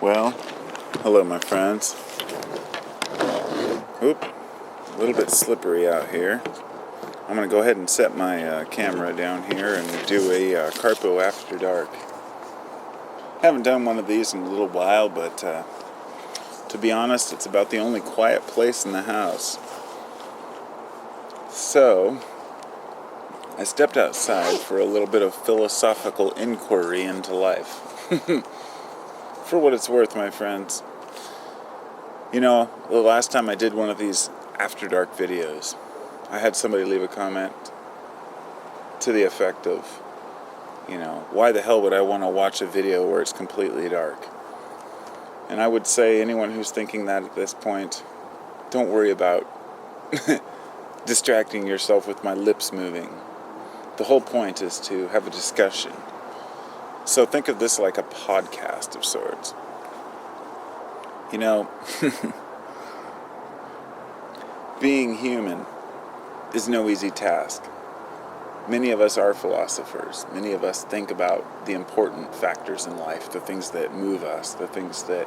Well, hello my friends. Oop, a little bit slippery out here. I'm going to go ahead and set my camera down here and do a Carpo After Dark. Haven't done one of these in a little while, but to be honest, it's about the only quiet place in the house. So, I stepped outside for a little bit of philosophical inquiry into life. For what it's worth, my friends. You know, the last time I did one of these After Dark videos, I had somebody leave a comment to the effect of, why the hell would I want to watch a video where it's completely dark? And I would say anyone who's thinking that at this point, don't worry about distracting yourself with my lips moving. The whole point is to have a discussion. So think of this like a podcast of sorts. Being human is no easy task. Many of us are philosophers. Many of us think about the important factors in life, the things that move us, the things that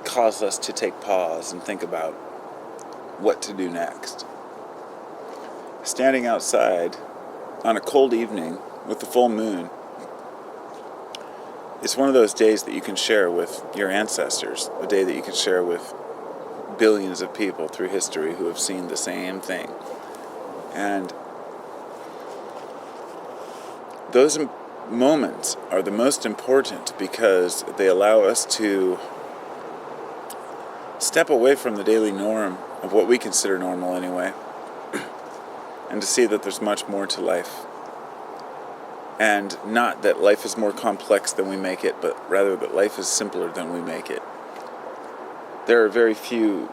cause us to take pause and think about what to do next. Standing outside on a cold evening with the full moon, it's one of those days that you can share with your ancestors, a day that you can share with billions of people through history who have seen the same thing. And those moments are the most important because they allow us to step away from the daily norm of what we consider normal anyway, and to see that there's much more to life. And not that life is more complex than we make it, but rather that life is simpler than we make it. There are very few,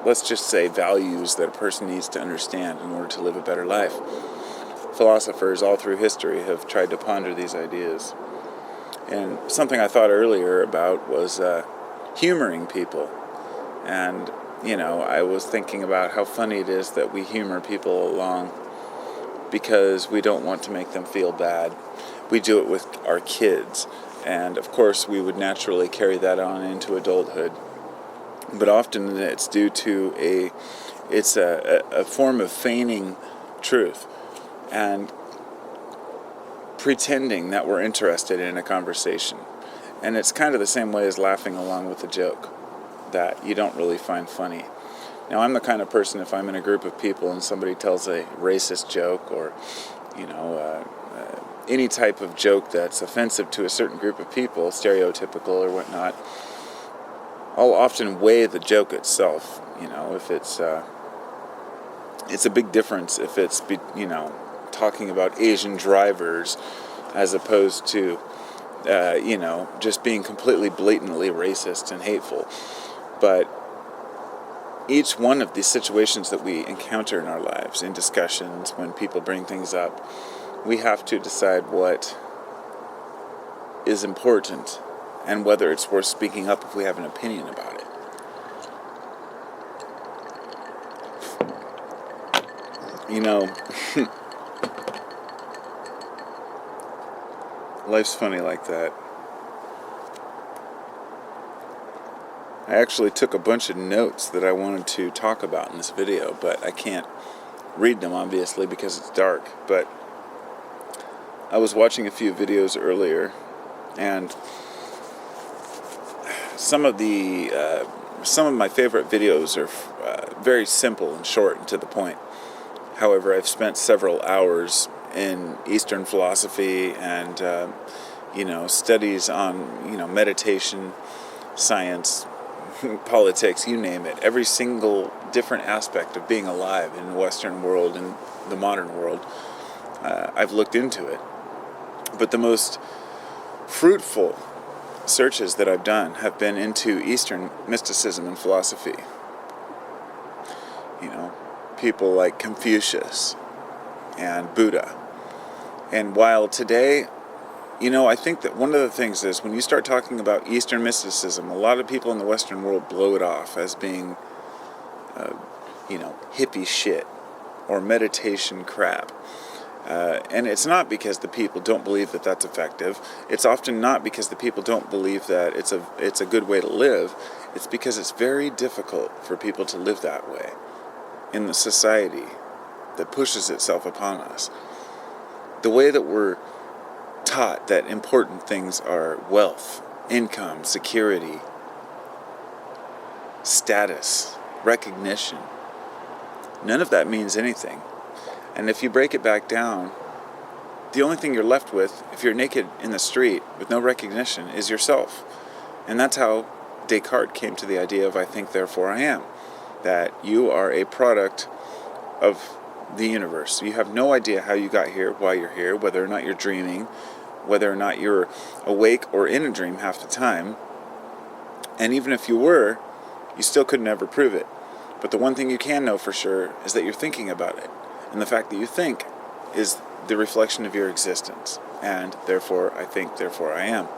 let's just say, values that a person needs to understand in order to live a better life. Philosophers all through history have tried to ponder these ideas. And something I thought earlier about was humoring people. And, I was thinking about how funny it is that we humor people along because we don't want to make them feel bad. We do it with our kids, and of course we would naturally carry that on into adulthood. But often it's due to a form of feigning truth and pretending that we're interested in a conversation. And it's kind of the same way as laughing along with a joke that you don't really find funny. Now, I'm the kind of person, if I'm in a group of people and somebody tells a racist joke or, any type of joke that's offensive to a certain group of people, stereotypical or whatnot, I'll often weigh the joke itself. If it's a big difference if it's, talking about Asian drivers as opposed to, just being completely blatantly racist and hateful. But each one of these situations that we encounter in our lives, in discussions, when people bring things up, we have to decide what is important and whether it's worth speaking up if we have an opinion about it. Life's funny like that. I actually took a bunch of notes that I wanted to talk about in this video, but I can't read them, obviously, because it's dark. But I was watching a few videos earlier, and some of my favorite videos are very simple and short and to the point. However, I've spent several hours in Eastern philosophy and, studies on, meditation, science, politics, you name it. Every single different aspect of being alive in the Western world and the modern world, I've looked into it. But the most fruitful searches that I've done have been into Eastern mysticism and philosophy. People like Confucius and Buddha. And while today, I think that one of the things is when you start talking about Eastern mysticism, a lot of people in the Western world blow it off as being, hippie shit or meditation crap. And it's not because the people don't believe that that's effective. It's often not because the people don't believe that it's a good way to live. It's because it's very difficult for people to live that way in the society that pushes itself upon us. The way that we're taught that important things are wealth, income, security, status, recognition. None of that means anything. And if you break it back down, the only thing you're left with, if you're naked in the street with no recognition, is yourself. And that's how Descartes came to the idea of I think, therefore I am. That you are a product of the universe. You have no idea how you got here, why you're here, whether or not you're dreaming, whether or not you're awake or in a dream half the time. And even if you were, you still could never prove it. But the one thing you can know for sure is that you're thinking about it. And the fact that you think is the reflection of your existence. And therefore I think, therefore I am.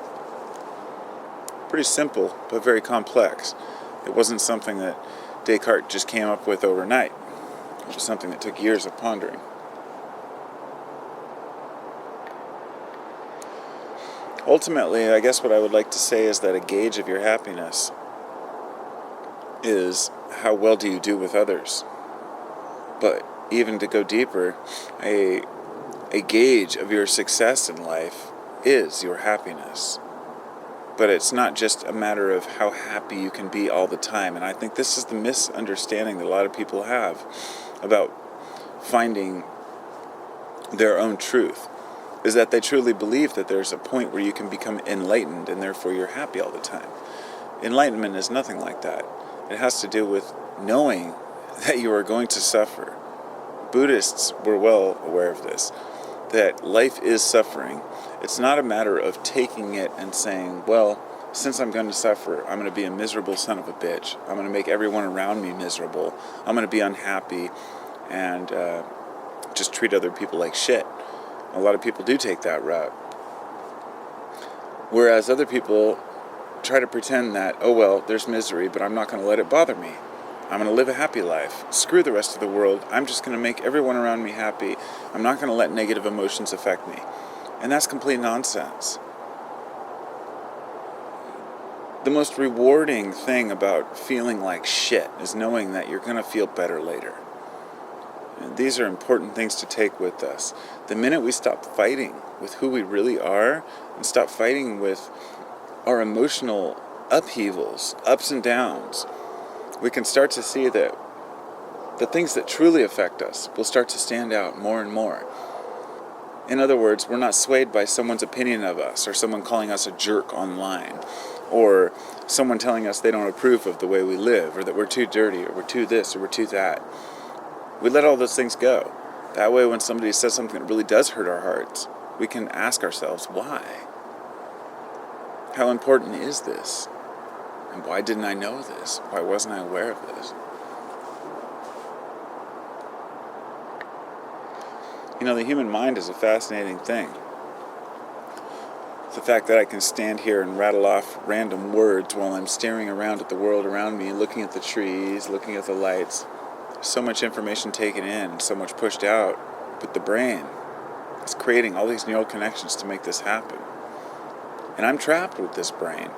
Pretty simple, but very complex. It wasn't something that Descartes just came up with overnight. It was something that took years of pondering. Ultimately, I guess what I would like to say is that a gauge of your happiness is how well do you do with others. But even to go deeper, a gauge of your success in life is your happiness. But it's not just a matter of how happy you can be all the time. And I think this is the misunderstanding that a lot of people have about finding their own truth, is that they truly believe that there's a point where you can become enlightened and therefore you're happy all the time. Enlightenment is nothing like that. It has to do with knowing that you are going to suffer. Buddhists were well aware of this, that life is suffering. It's not a matter of taking it and saying, well, since I'm going to suffer, I'm going to be a miserable son of a bitch. I'm going to make everyone around me miserable. I'm going to be unhappy and just treat other people like shit. A lot of people do take that route. Whereas other people try to pretend that, oh well, there's misery, but I'm not going to let it bother me. I'm going to live a happy life. Screw the rest of the world. I'm just going to make everyone around me happy. I'm not going to let negative emotions affect me. And that's complete nonsense. The most rewarding thing about feeling like shit is knowing that you're going to feel better later. And these are important things to take with us. The minute we stop fighting with who we really are and stop fighting with our emotional upheavals, ups and downs, we can start to see that the things that truly affect us will start to stand out more and more. In other words, we're not swayed by someone's opinion of us, or someone calling us a jerk online, or someone telling us they don't approve of the way we live, or that we're too dirty, or we're too this, or we're too that. We let all those things go. That way, when somebody says something that really does hurt our hearts, we can ask ourselves, why? How important is this? And why didn't I know this? Why wasn't I aware of this? You know, the human mind is a fascinating thing. The fact that I can stand here and rattle off random words while I'm staring around at the world around me, looking at the trees, looking at the lights. So much information taken in, so much pushed out. But the brain is creating all these neural connections to make this happen. And I'm trapped with this brain.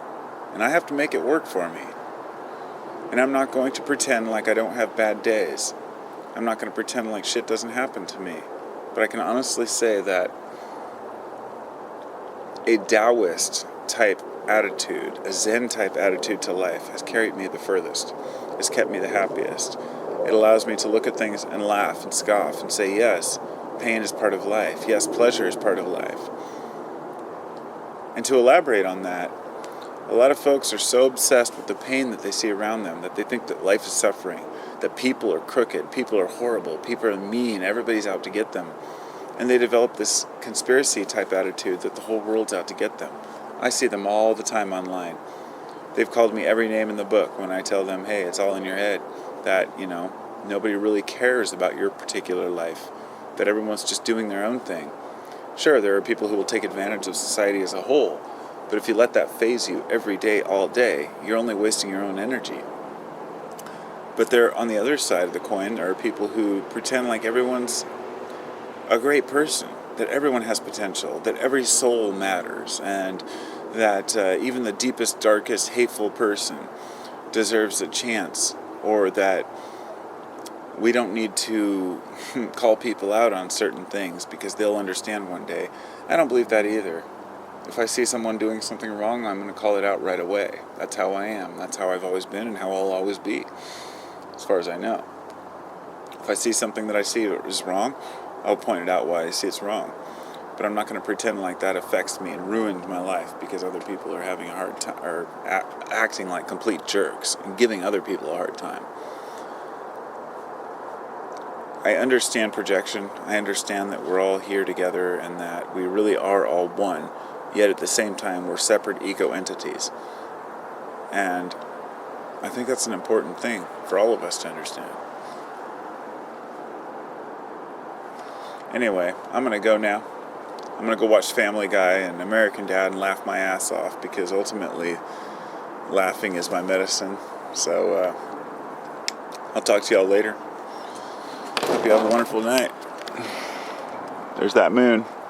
And I have to make it work for me. And I'm not going to pretend like I don't have bad days. I'm not going to pretend like shit doesn't happen to me. But I can honestly say that a Taoist type attitude, a Zen type attitude to life has carried me the furthest. It's kept me the happiest. It allows me to look at things and laugh and scoff and say, yes, pain is part of life. Yes, pleasure is part of life. And to elaborate on that, a lot of folks are so obsessed with the pain that they see around them that they think that life is suffering, that people are crooked, people are horrible, people are mean, everybody's out to get them. And they develop this conspiracy type attitude that the whole world's out to get them. I see them all the time online. They've called me every name in the book when I tell them, hey, it's all in your head, that, you know, nobody really cares about your particular life, that everyone's just doing their own thing. Sure, there are people who will take advantage of society as a whole, but if you let that phase you every day, all day, you're only wasting your own energy. But there, on the other side of the coin, there are people who pretend like everyone's a great person, that everyone has potential, that every soul matters, and that even the deepest, darkest, hateful person deserves a chance, or that we don't need to call people out on certain things because they'll understand one day. I don't believe that either. If I see someone doing something wrong, I'm going to call it out right away. That's how I am. That's how I've always been and how I'll always be, as far as I know. If I see something that I see is wrong, I'll point it out why I see it's wrong. But I'm not going to pretend like that affects me and ruined my life because other people are having a hard time, or acting like complete jerks and giving other people a hard time. I understand projection. I understand that we're all here together and that we really are all one. Yet at the same time, we're separate ego entities. And I think that's an important thing for all of us to understand. Anyway, I'm going to go now. I'm going to go watch Family Guy and American Dad and laugh my ass off because ultimately laughing is my medicine. So I'll talk to y'all later. Hope you have a wonderful night. There's that moon.